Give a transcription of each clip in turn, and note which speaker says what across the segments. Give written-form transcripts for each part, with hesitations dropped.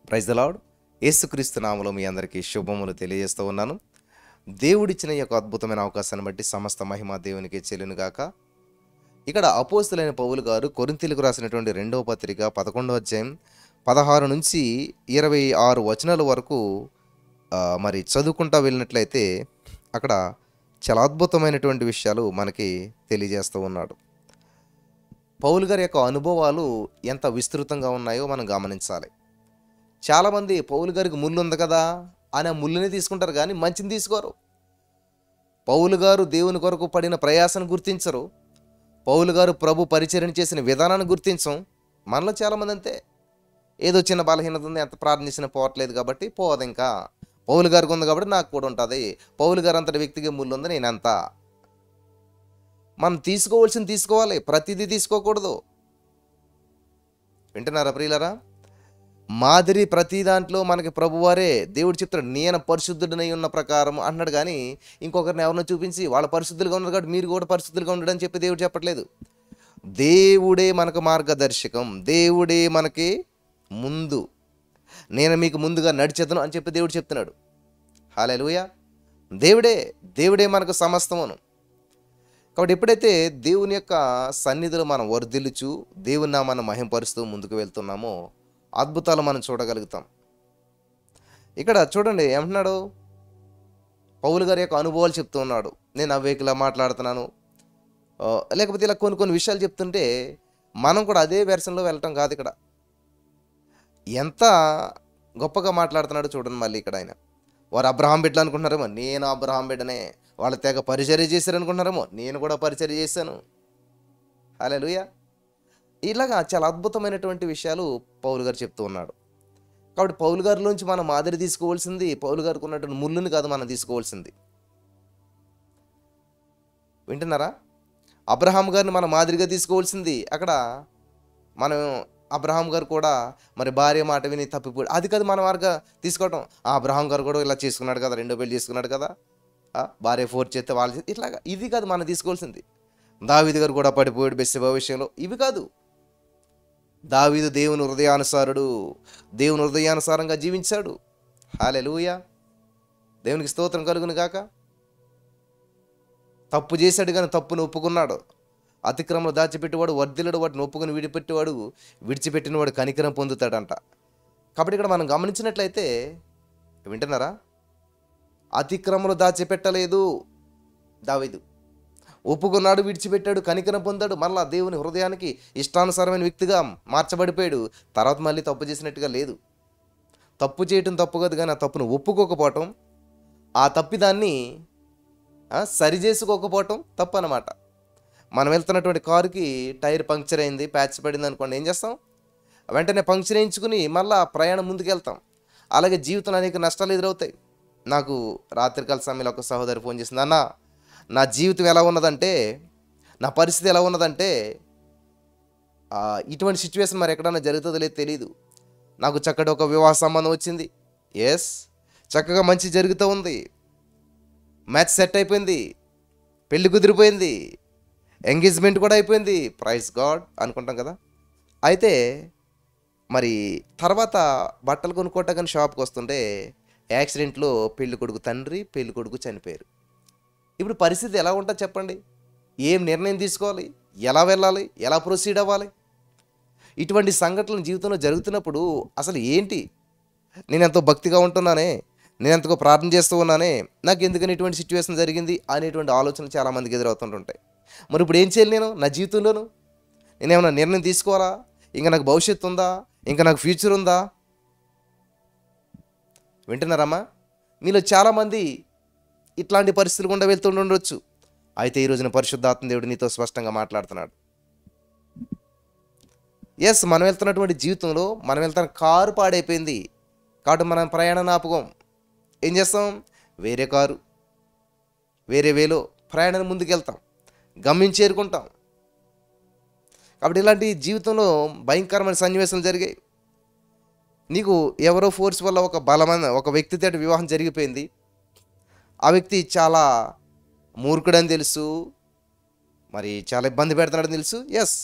Speaker 1: Praise the lord. యేసుక్రీస్తు నామములో మీ అందరికీ శుభములు తెలియజేస్తూ ఉన్నాను. దేవుడిచ్చిన ఈ యొక్క అద్భుతమైన అవకాశాన్ని బట్టి సమస్త మహిమ దేవునికి చెల్లునుగాక. ఇక్కడ అపోస్తలుడైన పౌలు గారు కొరింథీయులకు రాసినటువంటి 2వ పత్రిక 11వ అధ్యాయం 16 నుంచి 26 వచనాల వరకు మరి చదువుకుంటా వెళ్ళినట్లయితే అక్కడ చాలా అద్భుతమైనటువంటి విషయాలు మనకి తెలియజేస్తూ ఉన్నాడు. పౌలు గారి యొక్క అనుభవాలు ఎంత విస్తృతంగా ఉన్నాయో మనం గమనించాలి. చాలామంది పౌలు గారికి ముళ్ళు ఉంది కదా అని ఆ ముళ్ళుని తీసుకుంటారు, కానీ మంచిని తీసుకోరు. పౌలు గారు దేవుని కొరకు పడిన ప్రయాసను గుర్తించరు. పౌలు గారు ప్రభు పరిచర్య చేసిన విధానాన్ని గుర్తించం. మనలో చాలామంది అంతే, ఏదో చిన్న బలహీనత ఉంది, ఎంత ప్రార్థించినా పోవట్లేదు కాబట్టి పోదు. ఇంకా పౌలు గారికి ఉంది కాబట్టి నాకు కూడా ఉంటుంది. పౌలు గారు అంతటి వ్యక్తికి ముళ్ళు ఉంది, నేనంతా. మనం తీసుకోవాల్సింది తీసుకోవాలి, ప్రతిదీ తీసుకోకూడదు. వింటున్నారా ప్రియులరా? మాదిరి ప్రతి దాంట్లో మనకి ప్రభువారే దేవుడు చెప్తాడు, నేను పరిశుద్ధుడినై ఉన్న ప్రకారం అన్నాడు. కానీ ఇంకొకరిని ఎవరినో చూపించి వాళ్ళ పరిశుద్ధులుగా ఉన్నారు కాబట్టి మీరు కూడా పరిశుద్ధులుగా ఉండడని చెప్పి దేవుడు చెప్పట్లేదు. దేవుడే మనకు మార్గదర్శకం, దేవుడే మనకి ముందు, నేను మీకు ముందుగా నడిచేదను అని చెప్పి దేవుడు చెప్తున్నాడు. హల్లెలూయా. దేవుడే మనకు సమస్తమును. కాబట్టి ఎప్పుడైతే దేవుని యొక్క సన్నిధిలో మనం వర్ధిల్లుచు దేవుని నామాన్ని మహింపరుస్తూ ముందుకు వెళ్తున్నామో అద్భుతాలు మనం చూడగలుగుతాం. ఇక్కడ చూడండి ఏమంటున్నాడు, పౌలు గారి యొక్క అనుభవాలు చెప్తూ ఉన్నాడు. నేను అవేకిలా మాట్లాడుతున్నాను, లేకపోతే ఇలా కొన్ని విషయాలు చెప్తుంటే మనం కూడా అదే వెర్షన్లో వెళ్ళటం కాదు. ఇక్కడ ఎంత గొప్పగా మాట్లాడుతున్నాడు చూడండి. మళ్ళీ ఇక్కడ ఆయన, వారు అబ్రహాం బిడ్డలు అనుకుంటున్నారేమో, నేను అబ్రహాం బిడ్డనే. వాళ్ళ తెగ పరిచర్య చేశారు అనుకుంటున్నారేమో, నేను కూడా పరిచర్య చేశాను. హల్లెలూయా. ఇలాగా చాలా అద్భుతమైనటువంటి విషయాలు పౌలు గారు చెప్తూ ఉన్నాడు. కాబట్టి పౌలు గారిలోంచి మనం మాదిరి తీసుకోవాల్సింది పౌలు గారికి ఉన్నటువంటి ముళ్ళుని కాదు మనం తీసుకోవాల్సింది. వింటున్నారా? అబ్రహాం గారిని మనం మాదిరిగా తీసుకోవాల్సింది. అక్కడ మనం అబ్రహాం గారు కూడా మరి భార్య మాట విని తప్పిపోయాడు, అది కాదు మన మార్గ తీసుకోవటం. అబ్రహాం గారు కూడా ఇలా చేసుకున్నాడు కదా, 2 పెళ్లి చేసుకున్నాడు కదా, భార్య ఫోర్స్ చేస్తే వాళ్ళు ఇట్లాగా, ఇది కాదు మనం తీసుకోవాల్సింది. దావీదు గారు కూడా పడిపోయాడు బెత్షెబా విషయంలో, ఇవి కాదు. దావీదు దేవుని హృదయానుసారుడు, దేవుని హృదయానుసారంగా జీవించాడు. హల్లెలూయా. దేవునికి స్తోత్రం కలుగును గాక. తప్పు చేశాడు కానీ తప్పును ఒప్పుకున్నాడు. అతిక్రమం దాచిపెట్టేవాడు వర్ధిల్లుడు, వాటిని ఒప్పుకొని విడిపెట్టేవాడు విడిచిపెట్టినవాడు కనికరం పొందుతాడంట. కాబట్టి ఇక్కడ మనం గమనించినట్లయితే, వింటున్నారా, అతిక్రమలు దాచిపెట్టలేదు దావీదు, ఒప్పుకున్నాడు, విడిచిపెట్టాడు, కనికరం పొందాడు. మళ్ళా దేవుని హృదయానికి ఇష్టానుసారమైన వ్యక్తిగా మార్చబడిపోయాడు. తర్వాత మళ్ళీ తప్పు చేసినట్టుగా లేదు. తప్పు చేయటం తప్పు కాదు, కానీ ఆ తప్పును ఒప్పుకోకపోవటం, ఆ తప్పిదాన్ని సరి చేసుకోకపోవటం తప్పు అన్నమాట. మనం వెళ్తున్నటువంటి కారుకి టైర్ పంక్చర్ అయింది, ప్యాచ్ పడింది అనుకోండి, ఏం చేస్తాం? వెంటనే పంక్చర్ వేయించుకుని మళ్ళీ ప్రయాణం ముందుకు వెళ్తాం. అలాగే జీవితంలో అనేక నష్టాలు ఎదురవుతాయి. నాకు రాత్రికాల సమయంలో ఒక సహోదరి ఫోన్ చేసింది, అన్న నా జీవితం ఎలా ఉన్నదంటే, నా పరిస్థితి ఎలా ఉన్నదంటే, ఇటువంటి సిచ్యువేషన్ మరి ఎక్కడన్నా జరుగుతుందో లేదు తెలియదు. నాకు చక్కటి ఒక వివాహ సంబంధం వచ్చింది. ఎస్, చక్కగా మంచి జరుగుతూ ఉంది, మ్యాచ్ సెట్ అయిపోయింది, పెళ్లి కుదిరిపోయింది, ఎంగేజ్మెంట్ కూడా అయిపోయింది. ప్రైజ్ గాడ్ అనుకుంటాం కదా. అయితే మరి తర్వాత బట్టలు కొనుక్కోవటానికి షాప్కి వస్తుంటే యాక్సిడెంట్లో పెళ్లి కొడుకు తండ్రి, పెళ్లి కొడుకు చనిపోయారు. ఇప్పుడు పరిస్థితి ఎలా ఉంటుంది చెప్పండి? ఏం నిర్ణయం తీసుకోవాలి, ఎలా వెళ్ళాలి, ఎలా ప్రొసీడ్ అవ్వాలి? ఇటువంటి సంఘటనలు జీవితంలో జరుగుతున్నప్పుడు అసలు ఏంటి, నేను ఎంతో భక్తిగా ఉంటున్నానే, నేను ఎంతగా ప్రార్థన చేస్తూ ఉన్నానే, నాకు ఎందుకని ఇటువంటి సిచ్యువేషన్ జరిగింది అనేటువంటి ఆలోచనలు చాలామందికి ఎదురవుతుంటుంటాయి. మరి ఇప్పుడు ఏం చేయాలి? నేను నా జీవితంలోనూ నేనేమన్నా నిర్ణయం తీసుకోవాలా? ఇంకా నాకు భవిష్యత్తు ఉందా? ఇంకా నాకు ఫ్యూచర్ ఉందా? వింటున్నారమ్మా? మీలో చాలామంది ఇట్లాంటి పరిస్థితులు గుండా వెళ్తుండొచ్చు. అయితే ఈ రోజున పరిశుద్ధాత్మ దేవుడు నీతో స్పష్టంగా మాట్లాడుతున్నాడు. ఎస్, మనం వెళ్తున్నటువంటి జీవితంలో మనం వెళ్తున్న కారు పాడైపోయింది కాబట్టి మనం ప్రయాణాన్ని ఆపుకోం. ఏం చేస్తాం? వేరే కారు, వేరే వేలో ప్రయాణాన్ని ముందుకు వెళ్తాం, గమ్యం చేరుకుంటాం. కాబట్టి ఇలాంటి జీవితంలో భయంకరమైన సన్నివేశాలు జరిగాయి. నీకు ఎవరో ఫోర్స్ వల్ల ఒక వ్యక్తితో వివాహం జరిగిపోయింది. ఆ వ్యక్తి చాలా మూర్ఖుడని తెలుసు, మరి చాలా ఇబ్బంది పెడుతున్నాడని తెలుసు. ఎస్,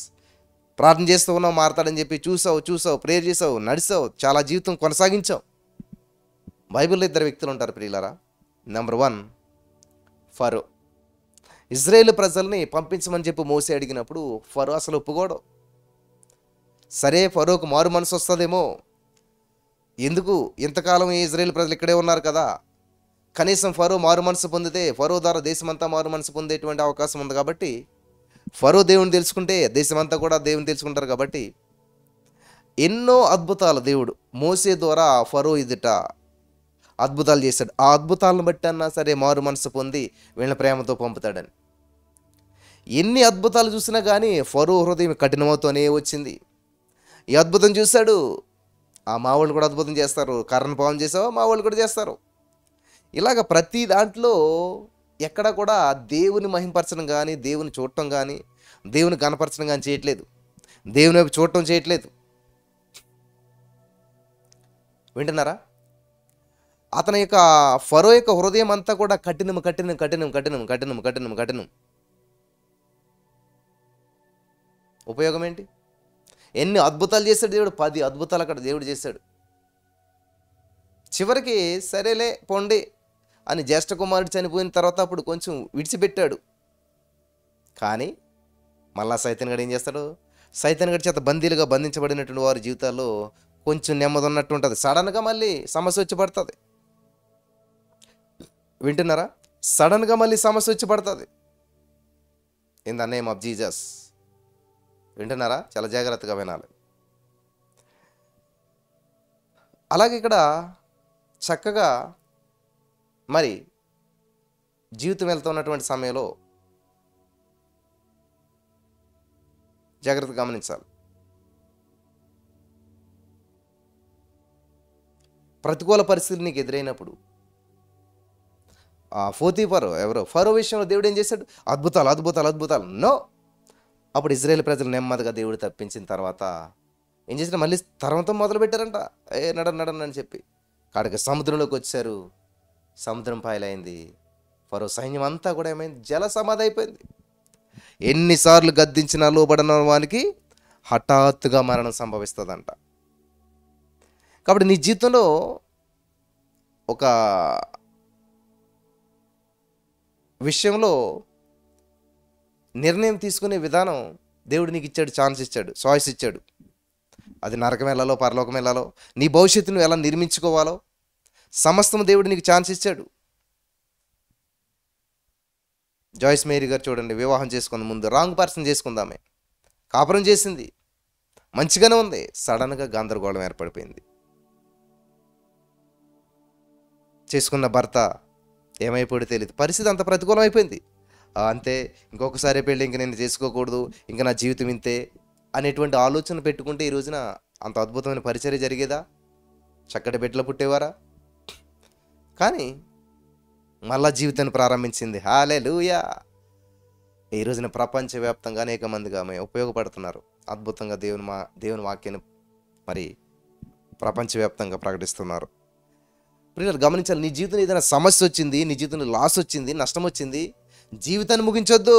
Speaker 1: ప్రార్థన చేస్తూ ఉన్నావు మారతాడని చెప్పి చూసావు ప్రేయర్ చేసావు, నడిచావు, చాలా జీవితం కొనసాగించావు. బైబిల్లో ఇద్దరు వ్యక్తులు ఉంటారు ప్రియులారా. నెంబర్ 1 ఫరో. ఇజ్రాయేలు ప్రజల్ని పంపించమని చెప్పి మోసే అడిగినప్పుడు ఫరో అసలు ఒప్పుకోడు. సరే ఫరోకు మారు మనసు వస్తుందేమో, ఎందుకు ఇంతకాలం ఈ ఇజ్రాయేల్ ప్రజలు ఇక్కడే ఉన్నారు కదా, కనీసం ఫరో మారు మనసు పొందితే ఫరో ద్వారా దేశమంతా మారు మనసు పొందేటువంటి అవకాశం ఉంది కాబట్టి, ఫరో దేవుని తెలుసుకుంటే దేశమంతా కూడా దేవుని తెలుసుకుంటారు కాబట్టి ఎన్నో అద్భుతాలు దేవుడు మోసే ద్వారా ఫరో ఎదుట అద్భుతాలు చేశాడు. ఆ అద్భుతాలను బట్టి అన్నా సరే మారు మనసు పొంది వీళ్ళ ప్రేమతో పంపుతాడని. ఎన్ని అద్భుతాలు చూసినా కానీ ఫరో హృదయం కఠినమవుతూనే వచ్చింది. ఈ అద్భుతం చూశాడు, మా వాళ్ళు కూడా అద్భుతం చేస్తారు, కర్రను పాము చేసావా మా వాళ్ళు కూడా చేస్తారు. ఇలాగ ప్రతి దాంట్లో ఎక్కడ కూడా దేవుని మహింపరచడం కానీ, దేవుని చూడటం కానీ, దేవుని కనపరచడం కానీ చేయట్లేదు, దేవుని వైపు చూడటం చేయట్లేదు. వింటున్నారా? అతని యొక్క ఫరో యొక్క హృదయం అంతా కూడా కఠినం కఠినం కఠినం కఠినం కఠినం కఠినం కఠినం. ఉపయోగం ఏంటి? ఎన్ని అద్భుతాలు చేశాడు దేవుడు, 10 అద్భుతాలు అక్కడ దేవుడు చేశాడు. చివరికి సరేలే పొండి అని జ్యేష్ఠ కుమారుడు చనిపోయిన తర్వాత అప్పుడు కొంచెం విడిచిపెట్టాడు. కానీ మళ్ళా సైతాన్ గడు ఏం చేస్తాడు? సైతాన్ గడి చేత బందీలుగా బంధించబడినటువంటి వారి జీవితాల్లో కొంచెం నెమ్మది ఉన్నట్టు ఉంటుంది, సడన్గా మళ్ళీ సమస్య వచ్చి పడుతుంది. వింటున్నారా? సడన్గా మళ్ళీ సమస్య వచ్చి పడుతుంది. In the name of Jesus. వింటున్నారా? చాలా జాగ్రత్తగా వినాలి. అలాగే ఇక్కడ చక్కగా మరి జీవితం వెళ్తున్నటువంటి సమయంలో జాగ్రత్తగా గమనించాలి. ప్రతికూల పరిస్థితులు నీకు ఎదురైనప్పుడు పోతీఫరు ఫరో విషయంలో దేవుడు ఏం చేశాడు? అద్భుతాలు అద్భుతాలు అద్భుతాలు నో. అప్పుడు ఇజ్రాయేల్ ప్రజలు నెమ్మదిగా దేవుడు తప్పించిన తర్వాత ఏం చేశారు? మళ్ళీ తర్వాత మొదలు పెట్టారంట, నడని అని చెప్పి కాడికి సముద్రంలోకి వచ్చారు. సముద్రం పాయలైంది. ఫరో సైన్యం అంతా కూడా ఏమైంది? జల సమాధి అయిపోయింది. ఎన్నిసార్లు గద్దించినా లోబడిన వానికి హఠాత్తుగా మరణం సంభవిస్తుందంట. కాబట్టి నీ జీవితంలో ఒక విషయంలో నిర్ణయం తీసుకునే విధానం దేవుడు నీకు ఇచ్చాడు, ఛాన్స్ ఇచ్చాడు, చాయిస్ ఇచ్చాడు. అది నరకం వెళ్ళాలో పరలోకం వెళ్ళాలో, నీ భవిష్యత్తును ఎలా నిర్మించుకోవాలో సమస్తం దేవుడు నీకు ఛాన్స్ ఇచ్చాడు. జాయిస్ మేరీ గారు చూడండి, వివాహం చేసుకున్న ముందు రాంగ్ పర్సన్ చేసుకుందామే, కాపురం చేసింది, మంచిగానే ఉంది, సడన్గా గందరగోళం ఏర్పడిపోయింది. చేసుకున్న భర్త ఏమైపోయాడో తెలియదు, పరిస్థితి అంత ప్రతికూలం అయిపోయింది. అంతే, ఇంకొకసారి పెళ్ళి ఇంక నేను చేసుకోకూడదు, ఇంకా నా జీవితం ఇంతే అనేటువంటి ఆలోచన పెట్టుకుంటే ఈ రోజున అంత అద్భుతమైన పరిచర్య జరిగేదా? చక్కటి బిడ్డలు పుట్టేవారా? కానీ మళ్ళా జీవితాన్ని ప్రారంభించింది. హల్లెలూయా! ఈ రోజున ప్రపంచవ్యాప్తంగా అనేక మందిగా ఆమె ఉపయోగపడుతున్నారు. అద్భుతంగా దేవుని వాక్యాన్ని మరి ప్రపంచవ్యాప్తంగా ప్రకటిస్తున్నారు. ప్రియులు గమనించాలి, నీ జీవితంలో ఏదైనా సమస్య వచ్చింది, నీ జీవితంలో లాస్ వచ్చింది, నష్టం వచ్చింది, జీవితాన్ని ముగించొద్దు.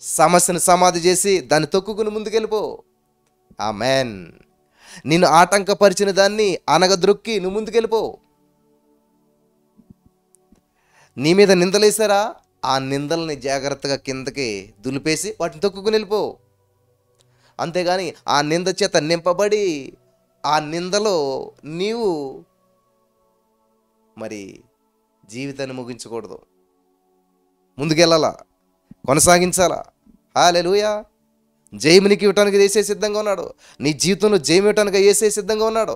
Speaker 1: సమస్యను సమాధి చేసి దాన్ని తొక్కుకుని ముందుకెళ్ళిపో. ఆమేన్. నిన్ను ఆటంకపరిచిన దాన్ని అనగద్రొక్కి నువ్వు ముందుకెళ్ళిపో. నీ మీద నిందలేసారా? ఆ నిందల్ని జాగ్రత్తగా కిందకి దులిపేసి వాటిని తొక్కుకుని వెళ్ళిపో. అంతేగాని ఆ నింద చేత నింపబడి ఆ నిందలో నీవు మరి జీవితాన్ని ముగించకూడదు, ముందుకెళ్ళాలా, కొనసాగించాలా. హల్లెలూయా! జయమునికి ఇవ్వటానికి యేసే సిద్ధంగా ఉన్నాడు. నీ జీవితంలో జయం ఇవ్వటానికి యేసే సిద్ధంగా ఉన్నాడు.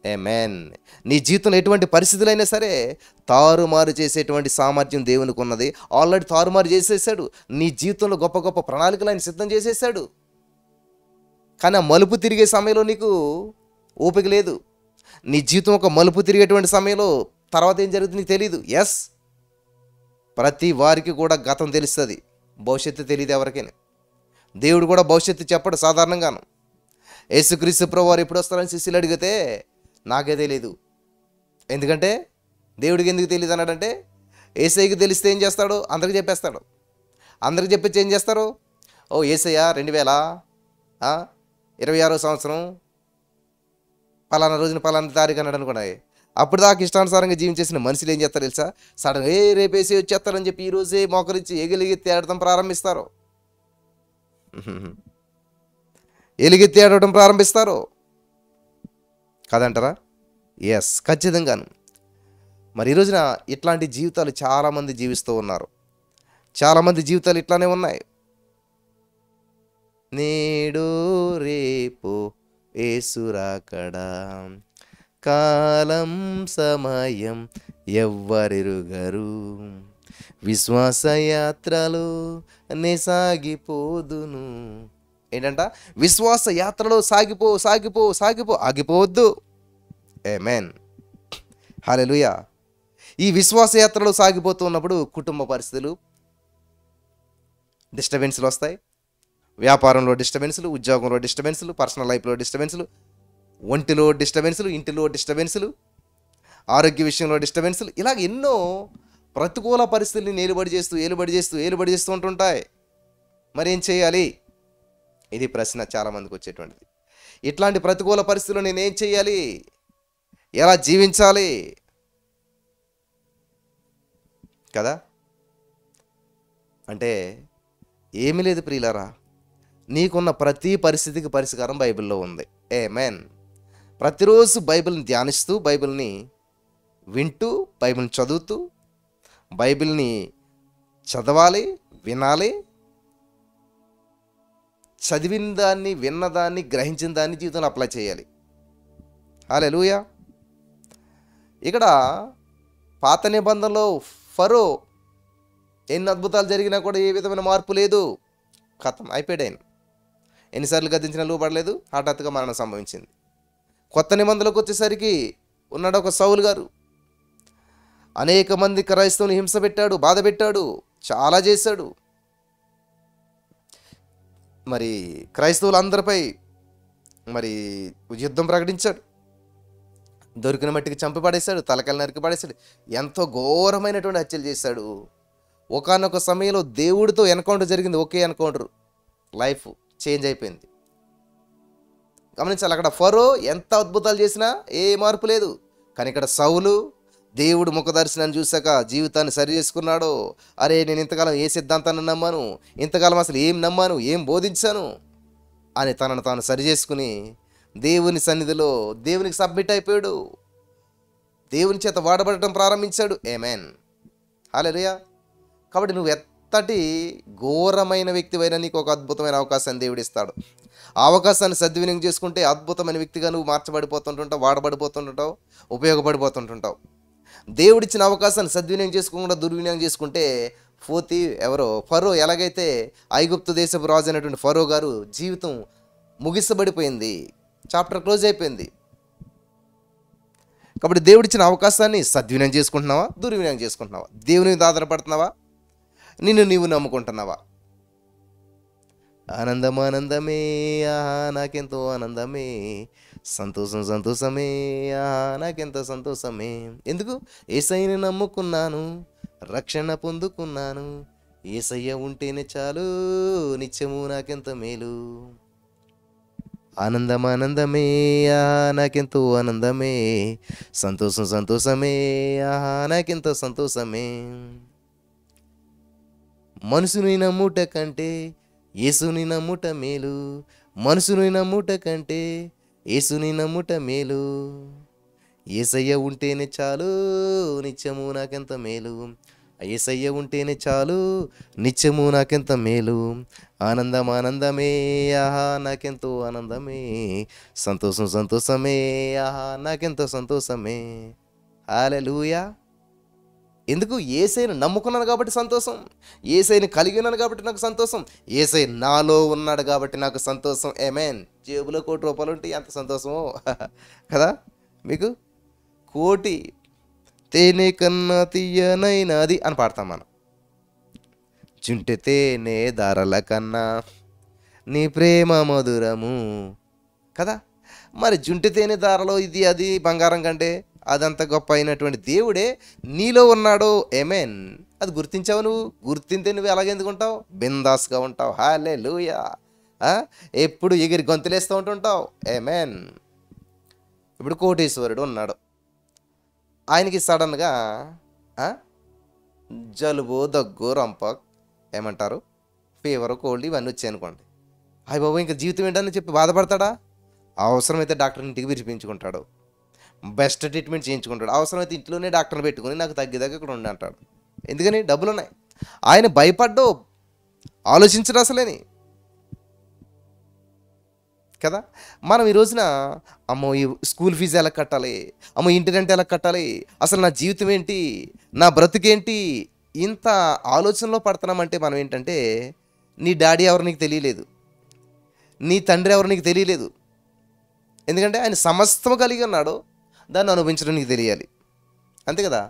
Speaker 1: ఆమేన్. నీ జీవితంలో ఎటువంటి పరిస్థితులైనా సరే తారుమారు చేసేటువంటి సామర్థ్యం దేవునికి ఉన్నది. ఆల్రెడీ తారుమారు చేసేసాడు. నీ జీవితంలో గొప్ప గొప్ప ప్రణాళికలు ఆయన సిద్ధం చేసేసాడు. కానీ ఆ మలుపు తిరిగే సమయంలో నీకు ఓపిక లేదు. నీ జీవితం ఒక మలుపు తిరిగేటువంటి సమయంలో తర్వాత ఏం జరుగుతుంది నీకు తెలీదు. ఎస్, ప్రతి వారికి కూడా గతం తెలుస్తుంది, భవిష్యత్తు తెలియదు ఎవరికైనా. దేవుడు కూడా భవిష్యత్తు చెప్పడు సాధారణంగాను. యేసుక్రీస్తు ప్రభువారు ఎప్పుడు వస్తారని శిష్యులు అడిగితే నాకే తెలియదు. ఎందుకంటే దేవుడికి ఎందుకు తెలియదు అన్నాడంటే, యేసయ్యకి తెలిస్తే ఏం చేస్తాడు? అందరికి చెప్పేస్తాడు. అందరికి చెప్పేసి ఏం చేస్తారు? ఓ యేసయ్య 2026వ సంవత్సరం పలానా రోజున పలానా తారీఖు అన్నాడు అనుకోండి. అప్పుడు దాకా ఇష్టానుసారంగా జీవించేసిన మనుషులు ఏం చేస్తారు తెలుసా? సడన్ రేపేసి వచ్చేస్తారని చెప్పి ఈ రోజే మోకరించి ఎగిలిగెత్తి ఆడటం ప్రారంభిస్తారు. ఎలుగెత్తి ఆడటం ప్రారంభిస్తారు కాదంటారా? ఎస్, ఖచ్చితంగాను. మరి ఈ రోజున ఇట్లాంటి జీవితాలు చాలామంది జీవిస్తూ ఉన్నారు. చాలామంది జీవితాలు ఇట్లానే ఉన్నాయి. నేడు రేపు ఏసురాకడా, కాలం సమయం ఎవ్వరెరుగరు, విశ్వాసయాత్రలో నే సాగిపోదును. ఏంటంట? విశ్వాస యాత్రలో సాగిపో సాగిపో సాగిపో, ఆగిపోవద్దు. ఆమేన్, హల్లెలూయా. ఈ విశ్వాస యాత్రలో సాగిపోతూ ఉన్నప్పుడు కుటుంబ పరిస్థితులు డిస్టర్బెన్స్లు వస్తాయి. వ్యాపారంలో డిస్టర్బెన్స్లు, ఉద్యోగంలో డిస్టర్బెన్స్లు, పర్సనల్ లైఫ్లో డిస్టర్బెన్స్లు, ఒంటిలో డిస్టర్బెన్స్లు, ఇంటిలో డిస్టర్బెన్స్లు, ఆరోగ్య విషయంలో డిస్టర్బెన్స్లు, ఇలాగ ఎన్నో ప్రతికూల పరిస్థితుల్ని ఏలుబడి చేస్తూ ఉంటుంటాయి. మరి ఏం చేయాలి? ఇది ప్రశ్న చాలామందికి వచ్చేటువంటిది. ఇట్లాంటి ప్రతికూల పరిస్థితుల్లో నేనేం చేయాలి? ఎలా జీవించాలి కదా? అంటే ఏమీ లేదు ప్రియులారా, నీకున్న ప్రతి పరిస్థితికి పరిష్కారం బైబిల్లో ఉంది. ఆమేన్. ప్రతిరోజు బైబిల్ని ధ్యానిస్తూ, బైబిల్ని వింటూ, బైబిల్ని చదువుతూ, బైబిల్ని చదవాలి, వినాలి. చదివిన దాన్ని, విన్నదాన్ని, గ్రహించిన దాన్ని జీవితంలో అప్లై చేయాలి. హల్లెలూయా. ఇక్కడ పాత నిబంధనలో ఫరో ఎన్ని అద్భుతాలు జరిగినా కూడా ఏ విధమైన మార్పు లేదు. ఖతం, అయిపోయాడు ఆయన. ఎన్నిసార్లు గద్దించినా లోబడలేదు, హఠాత్తుగా మరణం సంభవించింది. కొత్త నిబంధనలకు వచ్చేసరికి ఉన్నాడు ఒక సౌలు గారు. అనేక మంది క్రైస్తవుని హింస పెట్టాడు, బాధ పెట్టాడు, చాలా చేశాడు. మరి క్రైస్తవులందరిపై మరి యుద్ధం ప్రకటించాడు. దొరికిన మట్టికి చంపి పడేశాడు, తలకాయలు నరికి పడేశాడు. ఎంతో ఘోరమైనటువంటి హత్యలు చేశాడు. ఒకానొక సమయంలో దేవుడితో ఎన్కౌంటర్ జరిగింది. ఒకే ఎన్కౌంటర్, లైఫ్ చేంజ్ అయిపోయింది. గమనించాలి, అక్కడ ఫరో ఎంత అద్భుతాలు చేసినా ఏ మార్పు లేదు. కానీ ఇక్కడ సౌలు దేవుడు ముఖదర్శనాన్ని చూశాక జీవితాన్ని సరి చేసుకున్నాడు. అరే, నేను ఇంతకాలం ఏ సిద్ధాంతాన్ని నమ్మాను, ఇంతకాలం అసలు ఏం నమ్మాను, ఏం బోధించాను అని తనను తాను సరి చేసుకుని దేవుని సన్నిధిలో దేవునికి సబ్మిట్ అయిపోయాడు. దేవుని చేత వాడబడటం ప్రారంభించాడు. ఆమేన్, హల్లెలూయా. కాబట్టి నువ్వు ఎంతటి ఘోరమైన వ్యక్తివైనా నీకు ఒక అద్భుతమైన అవకాశాన్ని దేవుడు ఇస్తాడు. ఆ అవకాశాన్ని సద్వినియోగం చేసుకుంటే అద్భుతమైన వ్యక్తిగా నువ్వు మార్చబడిపోతుంటుంటావు, వాడబడిపోతుంటుంటావు, ఉపయోగపడిపోతుంటుంటావు. దేవుడిచ్చిన అవకాశాన్ని సద్వినియోగం చేసుకోకుండా దుర్వినియోగం చేసుకుంటే ఫరో ఎలాగైతే ఐగుప్తు దేశపు రాజు అయినటువంటి ఫరో గారు జీవితం ముగిసబడిపోయింది, చాప్టర్ క్లోజ్ అయిపోయింది. కాబట్టి దేవుడిచ్చిన అవకాశాన్ని సద్వినియోగం చేసుకుంటున్నావా, దుర్వినియోగం చేసుకుంటున్నావా? దేవుని మీద ఆధారపడుతున్నావా, నిన్ను నీవు నమ్ముకుంటున్నావా? ఆనందం ఆనందమే, ఆహా నాకెంతో ఆనందమే, సంతోషం సంతోషమే, ఆహా నాకెంతో సంతోషమే. ఎందుకు? యేసయ్యని నమ్ముకున్నాను, రక్షణ పొందుకున్నాను, యేసయ్య ఉంటేనే చాలు, నిత్యము నాకెంత మేలు. ఆనందం ఆనందమే, ఆహా నాకెంతో ఆనందమే, సంతోషం సంతోషమే, ఆహా నాకెంతో సంతోషమే. మనుషుని నమ్ముట కంటే యేసుని నమ్ముట మేలు, మనుషుని నమ్ముట కంటే యేసుని నమ్ముట మేలు, యేసయ్య ఉంటేనే చాలు, నిత్యము నాకెంత మేలు, యేసయ్య ఉంటేనే చాలు, నిత్యము నాకెంత మేలు. ఆనందం ఆనందమే, ఆహా నాకెంతో ఆనందమే, సంతోషం సంతోషమే, ఆహా నాకెంతో సంతోషమే. హల్లెలూయా. ఎందుకు? యేసయ్యను నమ్ముకున్నాను కాబట్టి సంతోషం, యేసయ్యని కలిగి ఉన్నాను కాబట్టి నాకు సంతోషం, యేసయ్య నాలో ఉన్నాడు కాబట్టి నాకు సంతోషం. ఆమేన్. జేబులో ₹1,00,00,000 ఉంటే ఎంత సంతోషమో కదా. మీకు కోటి తేనె కన్నా తీయనైనది అని పాడతాం మనం. చుంటె తేనె ధారల కన్నా నీ ప్రేమ మధురము కదా. మరి జుంటి తేనె దారలో ఇది అది బంగారం కంటే అదంత గొప్ప అయినటువంటి దేవుడే నీలో ఉన్నాడు. ఆమేన్. అది గుర్తించావు నువ్వు. గుర్తింతే నువ్వు ఎలాగెందుకుంటావు? బిందాస్గా ఉంటావు. హల్లెలూయా. ఎప్పుడు ఎగిరి గొంతులేస్తూ ఉంటుంటావు. ఆమేన్. ఇప్పుడు కోటీశ్వరుడు ఉన్నాడు. ఆయనకి సడన్గా ఆ, జలుబు, దగ్గు, రంప, ఏమంటారు, ఫీవర్, కోల్డ్ ఇవన్నీ వచ్చాయనుకోండి. అయ్య బాబు ఇంకా జీవితం ఏంటని చెప్పి బాధపడతాడా? అవసరమైతే డాక్టర్ ఇంటికి పిలిపించుకుంటాడు. Best treatment చేయించుకుంటాడు. అవసరమైతే ఇంట్లోనే డాక్టర్ని పెట్టుకుని నాకు తగ్గేదాకా ఇక్కడ ఉండి అంటాడు. ఎందుకని? డబ్బులు ఉన్నాయి. ఆయన భయపడ్డు, ఆలోచించడు అసలేని కదా. మనం ఈ రోజున అమ్మో ఈ స్కూల్ ఫీజు ఎలా కట్టాలి, అమ్మో ఇంటి రెంట్ ఎలా కట్టాలి, అసలు నా జీవితం ఏంటి, నా బ్రతుకేంటి, ఇంత ఆలోచనలో పడుతున్నామంటే మనం ఏంటంటే నీ డాడీ ఎవరు నీకు తెలియలేదు, నీ తండ్రి ఎవరు నీకు తెలియలేదు. ఎందుకంటే ఆయన సమస్తము కలిగి ఉన్నాడు, దాన్ని అనుభవించడం నీకు తెలియాలి. అంతే కదా.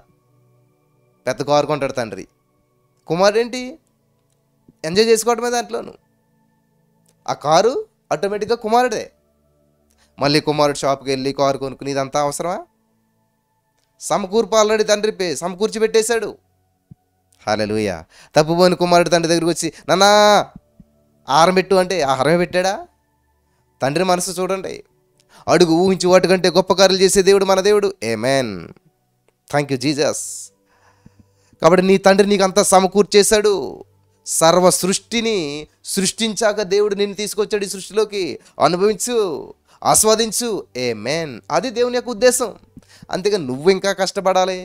Speaker 1: పెద్ద కారు కొంటాడు తండ్రి, కుమారుడు ఏంటి ఎంజాయ్ చేసుకోవడమే దాంట్లోను. ఆ కారు ఆటోమేటిక్గా కుమారుడే. మళ్ళీ కుమారుడు షాప్కి వెళ్ళి కారు కొనుక్కుని ఇదంతా అవసరమా? సమకూర్పు ఆల్రెడీ తండ్రి సమకూర్చి పెట్టేశాడు. హల్లెలూయా. తప్పుపోయిన కుమారుడు తండ్రి దగ్గరికి వచ్చి నాన్నా ఆహారం పెట్టు అంటే ఆహారమే పెట్టాడా? తండ్రి మనసు చూడండి. అడుగు ఊహించి వాటికంటే గొప్ప కార్యాలు చేసే దేవుడు మన దేవుడు. ఆమేన్. Thank you Jesus. కాబట్టి నీ తండ్రి నీకు అంతా సమకూర్చేశాడు. సర్వ సృష్టిని సృష్టించాక దేవుడు నిన్ను తీసుకొచ్చాడు ఈ సృష్టిలోకి. అనుభవించు, ఆస్వాదించు. ఆమేన్. అది దేవుని యొక్క ఉద్దేశం. అంతేగా నువ్వు ఇంకా కష్టపడాలి,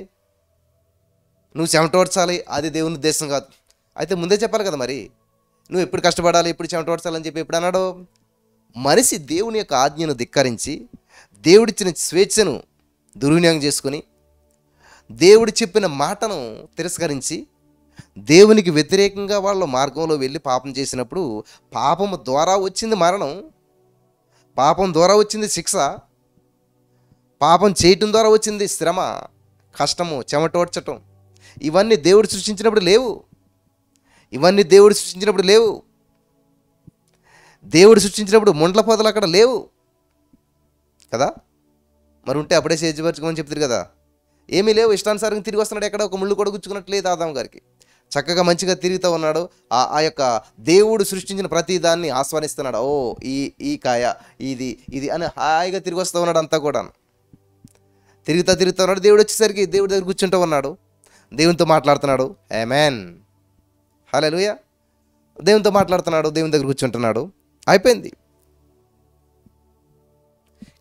Speaker 1: నువ్వు చెమటోడ్చాలి, అది దేవుని ఉద్దేశం కాదు. అయితే ముందే చెప్పాలి కదా మరి, నువ్వు ఎప్పుడు కష్టపడాలి, ఎప్పుడు చెమటోడ్చాలని చెప్పి ఎప్పుడు అన్నాడు? మనిషి దేవుని యొక్క ఆజ్ఞను ధిక్కరించి, దేవుడిచ్చిన స్వేచ్ఛను దుర్వినియోగం చేసుకుని, దేవుడు చెప్పిన మాటను తిరస్కరించి, దేవునికి వ్యతిరేకంగా వాళ్ళ మార్గంలో వెళ్ళి పాపం చేసినప్పుడు పాపం ద్వారా వచ్చింది మరణం, పాపం ద్వారా వచ్చింది శిక్ష, పాపం చేయటం ద్వారా వచ్చింది శ్రమ, కష్టము, చెమటోడ్చటం. ఇవన్నీ దేవుడు సృష్టించినప్పుడు లేవు. ఇవన్నీ దేవుడు సృష్టించినప్పుడు లేవు. దేవుడు సృష్టించినప్పుడు ముండ్ల పొదలు అక్కడ లేవు కదా. మరి ఉంటే అప్పుడే సేద్యపరచుకోమని చెప్తారు కదా. ఏమీ లేవు. ఇష్టానుసారంగా తిరిగి వస్తున్నాడు. ఎక్కడ ఒక ముళ్ళు కూడా గుచ్చుకున్నట్లేదు ఆదాము గారికి. చక్కగా మంచిగా తిరుగుతూ ఉన్నాడు. ఆ యొక్క దేవుడు సృష్టించిన ప్రతి దాన్ని ఆస్వాదిస్తున్నాడు. ఓ ఈ కాయ, ఇది ఇది అని హాయిగా తిరిగి వస్తూ ఉన్నాడు. అంతా కూడా తిరుగుతూ ఉన్నాడు. దేవుడు వచ్చేసరికి దేవుడి దగ్గర కూర్చుంటూ ఉన్నాడు. దేవునితో మాట్లాడుతున్నాడు. ఆమేన్. హల్లెలూయా. దేవునితో మాట్లాడుతున్నాడు, దేవుని దగ్గర కూర్చుంటున్నాడు. అయిపోయింది.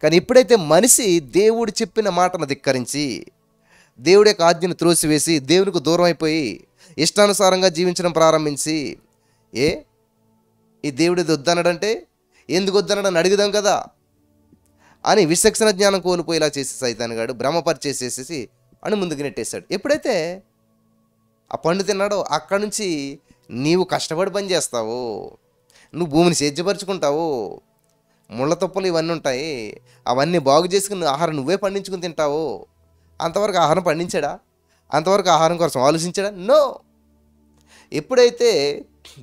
Speaker 1: కానీ ఎప్పుడైతే మనిషి దేవుడు చెప్పిన మాటను ధిక్కరించి, దేవుడి యొక్క ఆజ్ఞను త్రోసివేసి, దేవునికి దూరం అయిపోయి ఇష్టానుసారంగా జీవించడం ప్రారంభించి, ఈ దేవుడు ఇది వద్దన్నాడంటే ఎందుకు వద్దన్నాడని అడుగుదాం కదా అని విచక్షణ జ్ఞానం కోల్పోయేలా చేసి సైతానుగాడు భ్రమపరిచేసేసి అని ముందుకు నెట్టేశాడు. ఎప్పుడైతే ఆ పండు తిన్నాడో అక్కడి నుంచి నీవు కష్టపడి పని చేస్తావు, నువ్వు భూమిని సేద్యపరుచుకుంటావు, ముళ్ళ తుప్పలు ఇవన్నీ ఉంటాయి, అవన్నీ బాగు చేసుకుని ఆహారం నువ్వే పండించుకుని తింటావు. అంతవరకు ఆహారం పండించాడా? అంతవరకు ఆహారం కోసం ఆలోచించాడా? నో. ఎప్పుడైతే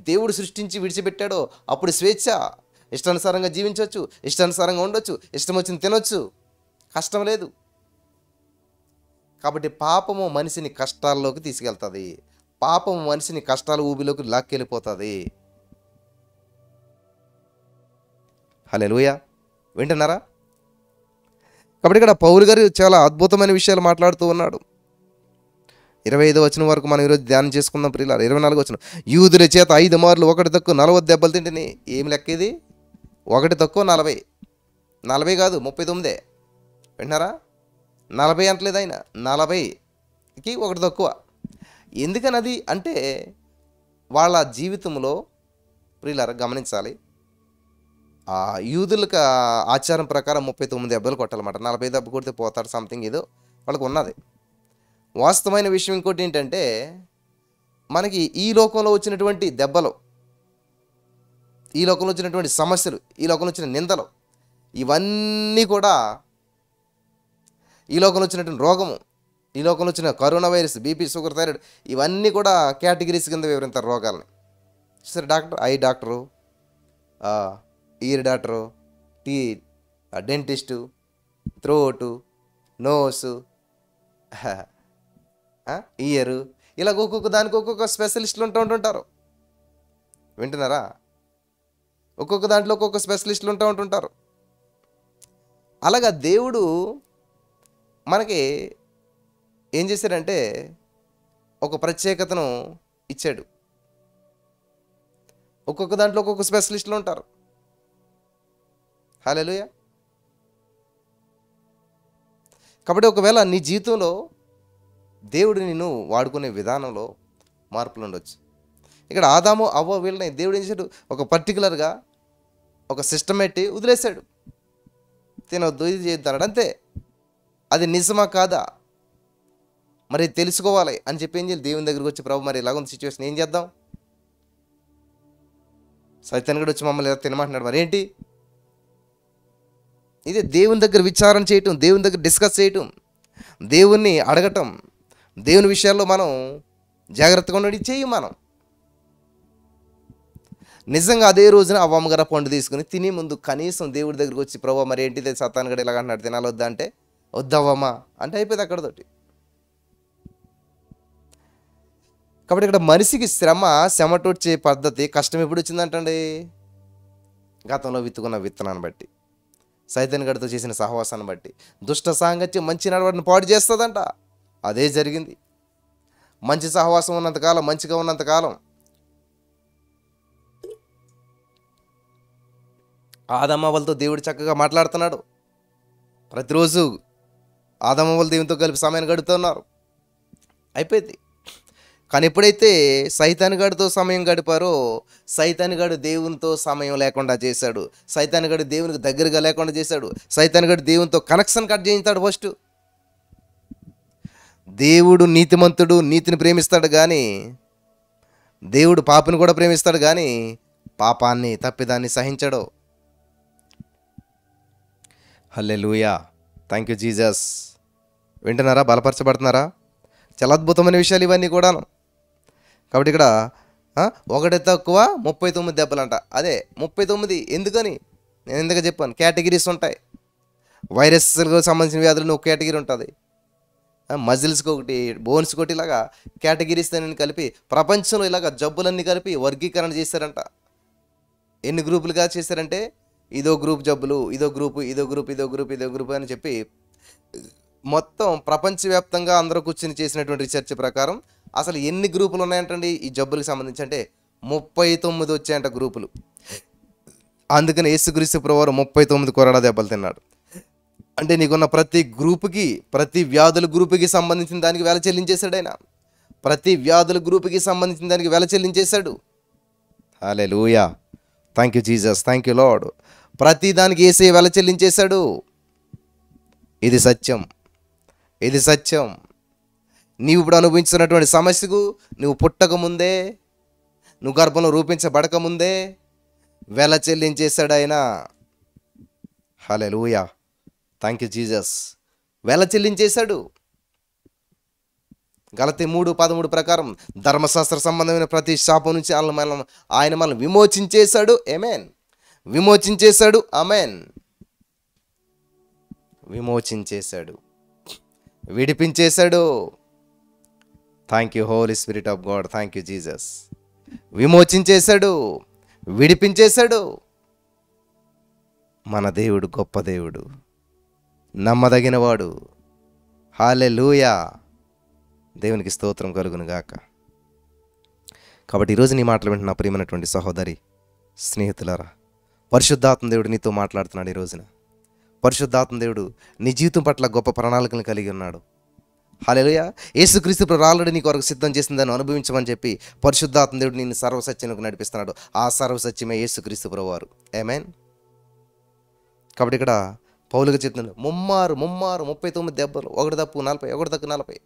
Speaker 1: దేవుడు సృష్టించి విడిచిపెట్టాడో అప్పుడు స్వేచ్ఛ, ఇష్టానుసారంగా జీవించవచ్చు, ఇష్టానుసారంగా ఉండొచ్చు, ఇష్టం వచ్చింది తినొచ్చు, కష్టం లేదు. కాబట్టి పాపము మనిషిని కష్టాల్లోకి తీసుకెళ్తుంది. పాపము మనిషిని కష్టాల ఊబిలోకి లాక్కెళ్ళిపోతుంది. హల్లెలూయా. వింటున్నారా? కాబట్టి ఇక్కడ పౌలు గారు చాలా అద్భుతమైన విషయాలు మాట్లాడుతూ ఉన్నాడు. 25వ వచనం వరకు మనం ఈరోజు ధ్యానం చేసుకుందాం ప్రియులారా. 24వ వచనం, యూదుల చేత 5 మార్లు 1 తక్కువ 40 దెబ్బలు తింటిని. ఏమి లెక్క ఇది? 1 తక్కువ 40, 40 కాదు 39. వింటున్నారా? 40 అంటలేదు ఆయన, 40కి 1 తక్కువ. ఎందుకని అది అంటే వాళ్ళ జీవితంలో ప్రియులారా గమనించాలి. యూదులకు ఆచారం ప్రకారం 39 దెబ్బలు కొట్టాలన్నమాట. 40 దెబ్బ కొడితే పోతాడు, సంథింగ్ ఏదో వాళ్ళకు ఉన్నది. వాస్తవమైన విషయం ఇంకోటి ఏంటంటే, మనకి ఈ లోకంలో వచ్చినటువంటి దెబ్బలు, ఈ లోకంలో వచ్చినటువంటి సమస్యలు, ఈ లోకంలో వచ్చిన నిందలు, ఇవన్నీ కూడా, ఈ లోకంలో వచ్చినటువంటి రోగము, ఈ లోకంలో వచ్చిన corona virus, BP, sugar, thyroid, ఇవన్నీ కూడా కేటగిరీస్ కింద వివరించారు రోగాలని. సరే, doctor, eye doctor, ear doctor, dentist, throat, nose, ear, ఇలాగ ఒక్కొక్క దానికి ఒక్కొక్క స్పెషలిస్టులు ఉంటుంటారు. వింటున్నారా? ఒక్కొక్క దాంట్లో ఒక్కొక్క స్పెషలిస్టులు ఉంటుంటారు. అలాగా దేవుడు మనకి ఏం చేశాడంటే ఒక ప్రత్యేకతను ఇచ్చాడు. ఒక్కొక్క దాంట్లో ఒక్కొక్క స్పెషలిస్టులు ఉంటారు. హల్లెలూయా. కాబట్టి ఒకవేళ నీ జీవితంలో దేవుడు నిన్ను వాడుకునే విధానంలో మార్పులు ఉండొచ్చు. ఇక్కడ ఆదాము అవ్వ వీళ్ళని దేవుడు ఏం చేశాడు, ఒక పర్టికులర్గా ఒక సిస్టమ్ పెట్టి వదిలేశాడు. తినొద్దు, ఇది చేద్దాడు, అంతే. అది నిజమా కాదా మరి తెలుసుకోవాలి అని చెప్పి ఏం చేయాలి, దేవుని దగ్గరికి వచ్చి ప్రభు మరి ఇలాగ ఉంది సిచ్యువేషన్, ఏం చేద్దాం? సైతాన్ కూడా వచ్చి మమ్మల్ని తినమంటున్నాడు, మరి ఏంటి? ఇదే దేవుని దగ్గర విచారణ చేయటం, దేవుని దగ్గర డిస్కస్ చేయటం, దేవుణ్ణి అడగటం, దేవుని విషయాల్లో మనం జాగ్రత్తగా ఉండడం చెయ్యి. మనం నిజంగా అదే రోజున అవ్వమ్మగారు పండు తీసుకుని తిని ముందు కనీసం దేవుడి దగ్గరికి వచ్చి ప్రభు మరి ఏంటిది సతాన్ గడ ఇలాగ అంటున్నాడు, తినాలి వద్దా అంటే వద్దవ్వమ్మా అంటే అయిపోయింది అక్కడతోటి. కాబట్టి ఇక్కడ మనిషికి చెమటొచ్చే పద్ధతి, కష్టం ఎప్పుడు వచ్చిందంటండి? గతంలో విత్తుకున్న విత్తనాన్ని బట్టి, సైతాన్ గడితో చేసిన సహవాసాన్ని బట్టి. దుష్ట సాంగత్యం మంచి నడవడిని పాడు చేస్తుందంట. అదే జరిగింది. మంచి సహవాసం ఉన్నంతకాలం, మంచిగా ఉన్నంతకాలం ఆదమవ్వలతో దేవుడు చక్కగా మాట్లాడుతున్నాడు. ప్రతిరోజు ఆదమవ్వలు దేవునితో కలిపి సమయాన్ని గడుపుతున్నారు, అయిపోయింది. కానీ ఎప్పుడైతే సైతానుగాడితో సమయం గడిపారో సైతానుగాడు దేవునితో సమయం లేకుండా చేశాడు. సైతానుగాడు దేవునికి దగ్గరగా లేకుండా చేశాడు. సైతానుగాడు దేవునితో కనెక్షన్ కట్ చేయించాడు. ఫస్ట్ దేవుడు నీతిమంతుడు, నీతిని ప్రేమిస్తాడు, కానీ దేవుడు పాపిని కూడా ప్రేమిస్తాడు, కానీ పాపాన్ని తప్పిదాన్ని సహించడు. హల్లెలూయా, థ్యాంక్ యూ జీసస్. వింటున్నారా? బలపరచబడుతున్నారా? చాలా అద్భుతమైన విషయాలు ఇవన్నీ కూడాను. కాబట్టి ఇక్కడ 1 తక్కువ 39 దెబ్బలంట. అదే 39 ఎందుకని నేను ఎందుకు చెప్పాను, కేటగిరీస్ ఉంటాయి. వైరస్లకు సంబంధించిన వ్యాధులు ఒక కేటగిరీ ఉంటుంది, మజిల్స్కి ఒకటి, బోన్స్కి ఒకటి, ఇలాగా కేటగిరీస్ అన్ని కలిపి ప్రపంచంలో ఇలాగ జబ్బులన్నీ కలిపి వర్గీకరణ చేశారంట. ఎన్ని గ్రూపులుగా చేశారంటే ఇదో గ్రూప్ జబ్బులు, ఇదో గ్రూపు, ఇదో గ్రూప్, ఇదో గ్రూప్, ఇదో గ్రూప్ అని చెప్పి మొత్తం ప్రపంచవ్యాప్తంగా అందరూ కూర్చొని చేసినటువంటి రీసెర్చ్ ప్రకారం అసలు ఎన్ని గ్రూపులు ఉన్నాయంటండి ఈ జబ్బులకు సంబంధించి అంటే 39 వచ్చాయంట గ్రూపులు. అందుకని యేసుక్రీస్తు ప్రభువారు 39 కొరడా దెబ్బలు తిన్నాడు. అంటే నీకున్న ప్రతి గ్రూపుకి, ప్రతి వ్యాధుల గ్రూపుకి సంబంధించిన దానికి వెల చెల్లించేశాడు ఆయన. ప్రతి వ్యాధుల గ్రూపుకి సంబంధించిన దానికి వెల చెల్లించేశాడు. Hallelujah, thank you Jesus, thank you Lord. ప్రతి దానికి యేసే వెల చెల్లించేశాడు. ఇది సత్యం, ఇది సత్యం. నీవు ఇప్పుడు అనుభవించుతున్నటువంటి సమస్యకు నువ్వు పుట్టకముందే, నువ్వు గర్భంలో రూపించబడకముందే వెల చెల్లించేశాడు ఆయన. హల్లెలూయా, థ్యాంక్ యూ జీసస్. వెల చెల్లించేశాడు. గలతీ 3:13 ప్రకారం ధర్మశాస్త్ర సంబంధమైన ప్రతి శాపం నుంచి ఆయన మనల్ని విమోచించేశాడు. ఆమేన్. విమోచించేశాడు. ఆమేన్. విమోచించేశాడు, విడిపించేశాడు. Thank you holy spirit of God, thank you Jesus. విమోచించేశాడు, విడిపించేశాడు. మన దేవుడు గొప్ప దేవుడు, నమ్మదగినవాడు. హల్లెలూయా, దేవునికి స్తోత్రం కలుగును గాక. కాబట్టి ఈరోజు నీ మాటలు వింటున్న ప్రియమైనటువంటి సహోదరి, స్నేహితులారా, పరిశుద్ధాత్మ దేవుడు నీతో మాట్లాడుతున్నాడు. ఈ రోజున పరిశుద్ధాత్మ దేవుడు నీ జీవితం పట్ల గొప్ప ప్రణాళికలను కలిగి ఉన్నాడు. హల్లెలూయా. యేసుక్రీస్తు ప్రభు ఆల్రెడీ నీ కొరకు సిద్ధం చేసిందని అనుభవించమని చెప్పి పరిశుద్ధాత్మ దేవుడు నిన్ను సర్వసత్యంలోకి నడిపిస్తున్నాడు. ఆ సర్వసత్యమే యేసుక్రీస్తు ప్రభు వారు. ఆమేన్. కాబట్టి ఇక్కడ పౌలుగా చెప్తున్నాడు, ముమ్మారు 39 దెబ్బలు, 1 తప్పు 40, 1 తక్కువ 40.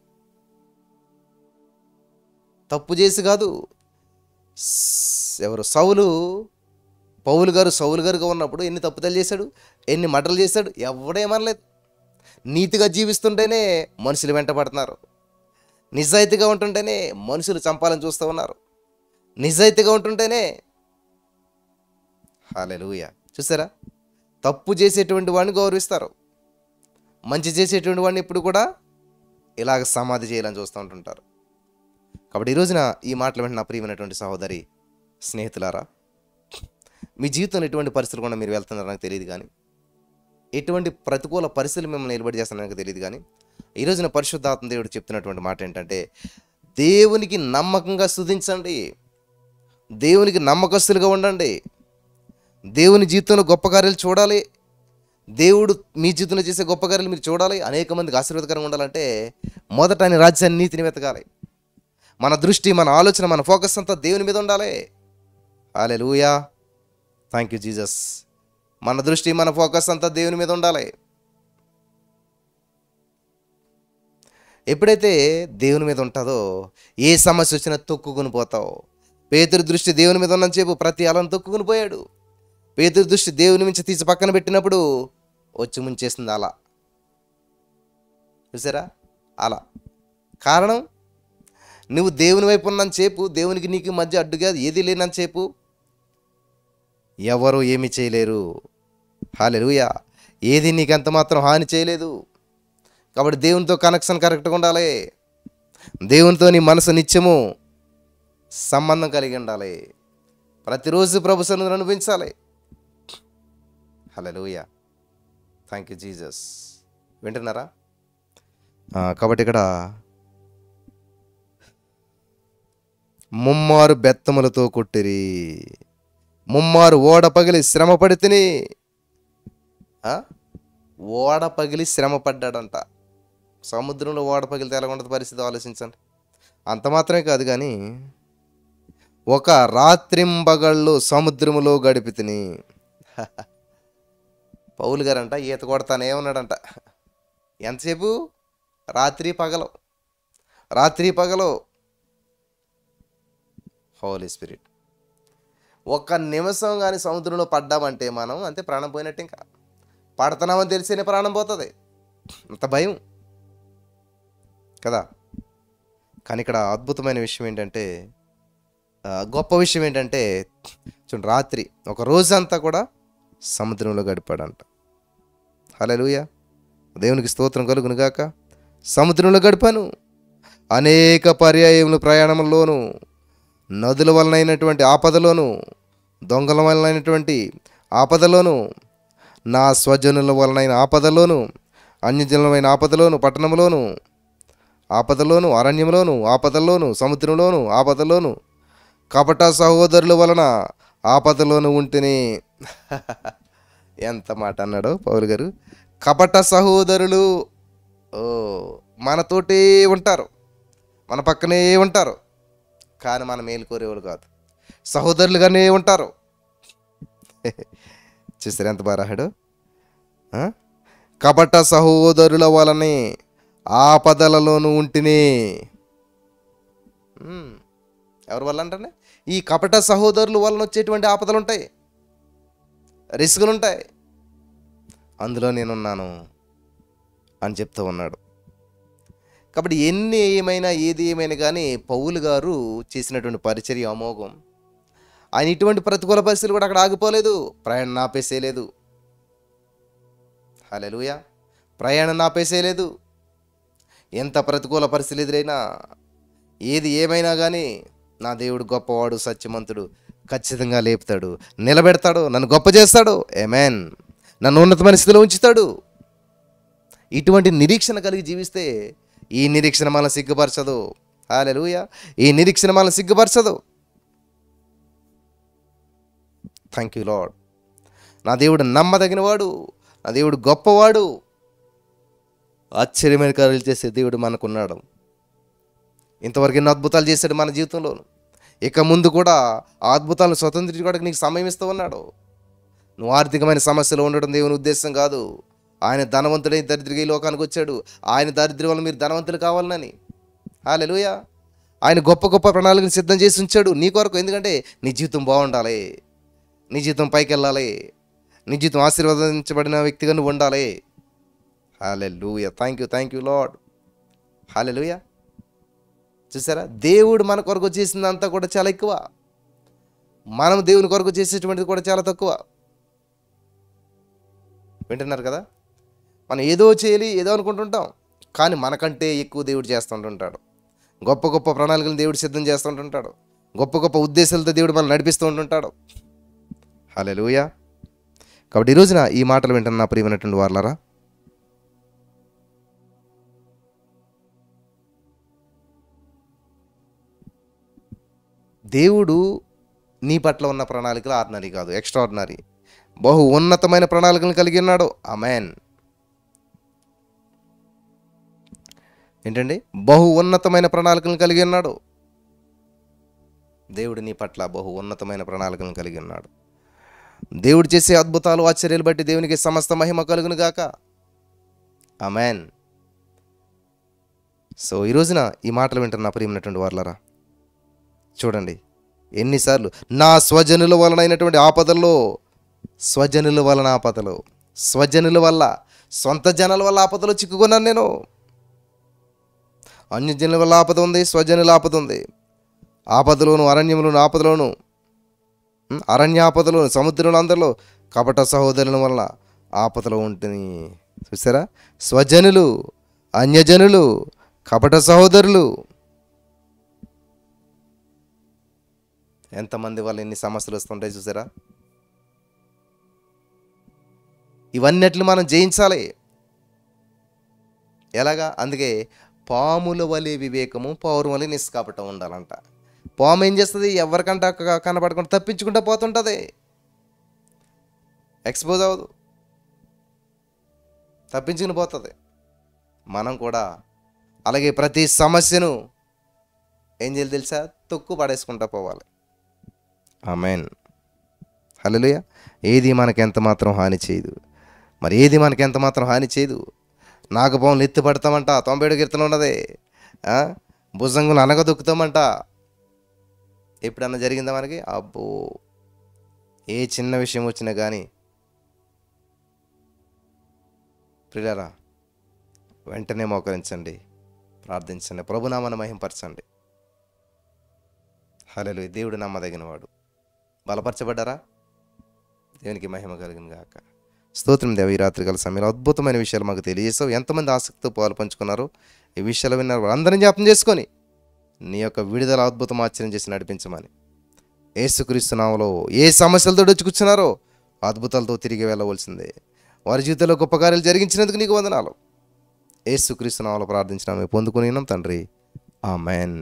Speaker 1: తప్పు చేసి కాదు. ఎవరు? పౌలు గారు సౌలు గారుగా ఉన్నప్పుడు ఎన్ని తప్పుదలు చేశాడు, ఎన్ని మటలు చేశాడు, ఎవడేమనలేదు. నీతిగా జీవిస్తుంటేనే మనుషులు వెంటబడుతున్నారు. నిజాయితీగా ఉంటుంటేనే మనుషులు చంపాలని చూస్తూ ఉన్నారు. నిజాయితీగా ఉంటుంటేనే. హల్లెలూయా. చూసారా? తప్పు చేసేటువంటి వాడిని గౌరవిస్తారు, మంచి చేసేటువంటి వాడిని ఇప్పుడు కూడా ఇలాగ సమాధి చేయాలని చూస్తూ ఉంటుంటారు. కాబట్టి ఈ రోజున ఈ మాటలు వెంటనే నా ప్రియమైనటువంటి సహోదరి, స్నేహితులారా, మీ జీవితంలో ఎటువంటి పరిస్థితులు కూడా మీరు వెళ్తున్నారో నాకు తెలియదు కానీ, ఎటువంటి ప్రతికూల పరిస్థితులు మిమ్మల్ని నిలబడి చేస్తున్నారో నాకు తెలియదు కానీ, ఈ రోజున పరిశుద్ధాత్మ దేవుడు చెప్తున్నటువంటి మాట ఏంటంటే, దేవునికి నమ్మకంగా స్తుతించండి, దేవునికి నమ్మకస్తులుగా ఉండండి, దేవుని జీవితంలో గొప్ప కార్యాలు చూడాలి, దేవుడు మీ జీవితంలో చేసే గొప్ప కార్యాలు మీరు చూడాలి, అనేక మందికి ఆశీర్వాదకరంగా ఉండాలంటే మొదట ఆయన రాజ్యాన్ని, నీతిని వెతకాలి. మన దృష్టి, మన ఆలోచన, మన ఫోకస్ అంతా దేవుని మీద ఉండాలి. హల్లెలూయా, థ్యాంక్ యూ జీసస్. మన దృష్టి, మన ఫోకస్ అంతా దేవుని మీద ఉండాలి. ఎప్పుడైతే దేవుని మీద ఉంటుందో ఏ సమస్య వచ్చినా తొక్కుకుని పోతావు. పేతురు దృష్టి దేవుని మీద ఉన్నని చెప్పు ప్రతి అలను తొక్కుకుని పోయాడు. పేతురు దృష్టి దేవుని నుంచి తీసి పక్కన పెట్టినప్పుడు వచ్చి ముంచేసింది అలా. చూసారా, అలా. కారణం, నువ్వు దేవుని వైపు ఉన్నని చెప్పు, దేవునికి నీకు మధ్య అడ్డుగా ఏది లేనని చెప్పు, ఎవరు ఏమి చేయలేరు. హల్లెలూయా, ఏది నీకు ఎంత మాత్రం హాని చేయలేదు. కాబట్టి దేవునితో కనెక్షన్ కరెక్ట్గా ఉండాలి. దేవునితో నీ మనసు నిత్యము సంబంధం కలిగి ఉండాలి. ప్రతిరోజు ప్రభు సన్నిధిని అనిపించాలి. హల్లెలూయా, థ్యాంక్ యూ జీసస్. వింటున్నారా? కాబట్టి ఇక్కడ ముమ్మారు బెత్తములతో కొట్టిరి, ముమ్మారు ఓడ పగిలి శ్రమ పడితిని. ఓడ పగిలి శ్రమ పడ్డాడంట. సముద్రంలో ఓడ పగిలితే ఎలా ఉంటుంది పరిస్థితి ఆలోచించండి. అంత మాత్రమే కాదు కానీ, ఒక రాత్రింబగళ్ళు సముద్రములో గడిపితిని. పౌలు గారంట ఈత కొడతానే ఉన్నాడంట. ఎంతసేపు? రాత్రి పగలు, రాత్రి పగలు. హోలీ స్పిరిట్. ఒక్క నిమిషం కానీ సముద్రంలో పడ్డామంటే మనం అంతే, ప్రాణం పోయినట్టు. ఇంకా పడుతున్నామని తెలిస్తేనే ప్రాణం పోతుంది. అంత భయం కదా. కానీ ఇక్కడ అద్భుతమైన విషయం ఏంటంటే, గొప్ప విషయం ఏంటంటే, చూడండి, రాత్రి ఒక రోజంతా కూడా సముద్రంలో గడిపాడంట. హల్లెలూయా, దేవునికి స్తోత్రం కలుగునుగాక. సముద్రంలో గడిపాను, అనేక పర్యాయములు ప్రయాణంలోను, నదుల వలనైనటువంటి ఆపదలోను, దొంగల వలనైనటువంటి ఆపదలోను, నా స్వజనుల వలనైన ఆపదలోను, అన్యజనులమైన ఆపదలోను, పట్టణంలోను ఆపదలోను, అరణ్యంలోను ఆపదల్లోను, సముద్రంలోను ఆపదలోను, కపట సహోదరుల వలన ఆపదలోను ఉంటేనే. ఎంత మాట అన్నాడో పౌలు గారు. కపట సహోదరులు మనతోటే ఉంటారు, మన పక్కనే ఉంటారు, కానీ మన మేలు కోరేవాళ్ళు కాదు. సహోదరులుగానే ఉంటారు. చూసారు ఎంత బాగా రాశాడు. కపట సహోదరుల వలనే ఆపదలలోనూ ఉంటిని. ఎవరి వల్ల అంటే, ఈ కపట సహోదరుల వలన వచ్చేటువంటి ఆపదలు ఉంటాయి, రిస్కులు ఉంటాయి, అందులో నేనున్నాను అని చెప్తూ ఉన్నాడు. కాబట్టి ఎన్ని ఏమైనా ఏది ఏమైనా కానీ పౌలు గారు చేసినటువంటి పరిచర్య అమోఘం. ఆయన ఇటువంటి ప్రతికూల పరిస్థితులు కూడా అక్కడ ఆగిపోలేదు, ప్రయాణం ఆపేసేయలేదు. హల్లెలూయా, ప్రయాణం ఆపేసేయలేదు. ఎంత ప్రతికూల పరిస్థితులు ఎదురైనా, ఏది ఏమైనా కానీ నా దేవుడు గొప్పవాడు, సత్యమంతుడు, ఖచ్చితంగా లేపుతాడు, నిలబెడతాడు, నన్ను గొప్ప చేస్తాడు. ఆమేన్. నన్ను ఉన్నతమైన స్థితిలో ఉంచుతాడు. ఇటువంటి నిరీక్షణ కలిగి జీవిస్తే ఈ నిరీక్షణ మనల్ని సిగ్గుపరచదు. హల్లెలూయా, ఈ నిరీక్షణ మనల్ని సిగ్గుపరచదు. Thank you lord. నా దేవుడు నమ్మదగినవాడు, నా దేవుడు గొప్పవాడు, ఆశ్చర్యమైన కార్యాలు చేసే దేవుడు మనకున్నాడు. ఇంతవరకు ఎన్నో అద్భుతాలు చేశాడు మన జీవితంలో. ఇక ముందు కూడా ఆ అద్భుతాలను స్వతంత్రించుకోవడానికి నీకు సమయం ఇస్తూ ఉన్నాడు. నువ్వు ఆర్థికమైన సమస్యలు ఉండడం దేవుని ఉద్దేశం కాదు. ఆయన ధనవంతుడై దరిద్రుడిగా ఈ లోకానికి వచ్చాడు. ఆయన దరిద్రం వల్ల మీరు ధనవంతులు కావాలని. హల్లెలూయా, ఆయన గొప్ప గొప్ప ప్రణాళికలు సిద్ధం చేసి ఉంచాడు నీ కొరకు. ఎందుకంటే నీ జీవితం బాగుండాలి, నీ జీవితం పైకి వెళ్ళాలి, నీ జీవితం ఆశీర్వదించబడిన వ్యక్తిగా నువ్వు ఉండాలి. హల్లెలూయా, థ్యాంక్ యూ లార్డ్. హల్లెలూయా. చూసారా, దేవుడు మన కొరకు చేసిందంతా కూడా చాలా ఎక్కువ, మనం దేవుని కొరకు చేసేటువంటిది కూడా చాలా తక్కువ. వింటున్నారు కదా. మనం ఏదో చేయాలి, ఏదో అనుకుంటుంటాం, కానీ మనకంటే ఎక్కువ దేవుడు చేస్తుంటుంటాడు. గొప్ప గొప్ప ప్రణాళికలు దేవుడు సిద్ధం చేస్తూ ఉంటుంటాడు. గొప్ప గొప్ప ఉద్దేశాలతో దేవుడు మనల్ని నడిపిస్తూ ఉంటుంటాడు. హల్లెలూయా. కాబట్టి ఈ రోజున ఈ మాటలు వింటున్న నా ప్రియమైనటువంటి వారలారా, దేవుడు నీ పట్ల ఉన్న ప్రణాళికలు ఆర్డినరీ కాదు, ఎక్స్ట్రాడినరీ. బహు ఉన్నతమైన ప్రణాళికలను కలిగి ఉన్నాడు. ఆమేన్. ఏంటండి? బహు ఉన్నతమైన ప్రణాళికలను కలిగి ఉన్నాడు. దేవుడు నీ పట్ల బహు ఉన్నతమైన ప్రణాళికలను కలిగి ఉన్నాడు. దేవుడు చేసే అద్భుతాలు ఆశ్చర్యాలు బట్టి దేవునికి సమస్త మహిమ కలుగును గాక. ఆమేన్. సో ఈ రోజున ఈ మాటలు వింటున్న ప్రియమైనటువంటి వారలారా, చూడండి ఎన్నిసార్లు నా స్వజనుల వలన అయినటువంటి ఆపదల్లో, స్వజనుల వలన ఆపదలు, స్వజనుల వల్ల, సొంత జనాల వల్ల ఆపదలో చిక్కుకున్నాను నేను. అన్యజనుల వల్ల ఆపద ఉంది, స్వజనుల ఆపద ఉంది. ఆపదలోను, అరణ్యములోను ఆపదలోను, అరణ్యాపదలోను, సముద్రంలో అందరిలో కపట సహోదరుల వల్ల ఆపదలో ఉంటుంది. చూసారా? స్వజనులు, అన్యజనులు, కపట సహోదరులు, ఎంతమంది వల్ల ఎన్ని సమస్యలు వస్తుంటాయి చూసారా? ఇవన్నిట్లు మనం జయించాలి. ఎలాగా? అందుకే పాముల వలె వివేకము, పౌరం వలె నిష్కపటం ఉండాలంట. పాము ఏం చేస్తుంది? ఎవరికంట కనపడకుండా తప్పించుకుంటూ పోతుంటుంది, ఎక్స్పోజ్ అవ్వదు, తప్పించుకుని పోతుంది. మనం కూడా అలాగే ప్రతి సమస్యను ఏం చేయాలి తెలుసా? తొక్కు పడేసుకుంటూ పోవాలి. ఆమేన్. హల్లెలూయా. ఏది మనకి ఎంత మాత్రం హాని చేయదు. మరి ఏది మనకి ఎంత మాత్రం హాని చేయదు. నాగపాములు ఎత్తి పడతామంట, 97 కీర్తన ఉన్నది. భుజంగులు అనగదొక్కుతామంట. ఎప్పుడన్నా జరిగిందా మనకి? అబ్బో, ఏ చిన్న విషయం వచ్చినా కానీ ప్రియులారా వెంటనే మోకరించండి, ప్రార్థించండి, ప్రభునామాన్ని మహింపరచండి. హల్లెలూయా. దేవుడు నమ్మదగినవాడు. బలపరచబడ్డారా? దేవునికి మహిమ కలిగిన గాక. స్తోత్రం దేవ. ఈ రాత్రి కాల సమయంలో అద్భుతమైన విషయాలు మాకు తెలియజేసావు. ఎంతమంది ఆసక్తితో పాలు పంచుకున్నారో, ఈ విషయాలు విన్నారు అందరినీ జ్ఞాపకం చేసుకొని నీ యొక్క విడుదల అద్భుతం ఆశ్చర్యం చేసి నడిపించమని యేసుక్రీస్తు నామములో ఏ సమస్యలతో వచ్చి కూర్చున్నారో అద్భుతాలతో తిరిగి వెళ్ళవలసిందే. వారి జీవితంలో గొప్ప కార్యాలు జరిగించినందుకు నీకు వందనాలు. యేసుక్రీస్తు నామములో ప్రార్థించినాము, పొందుకుని తండ్రి. ఆమేన్.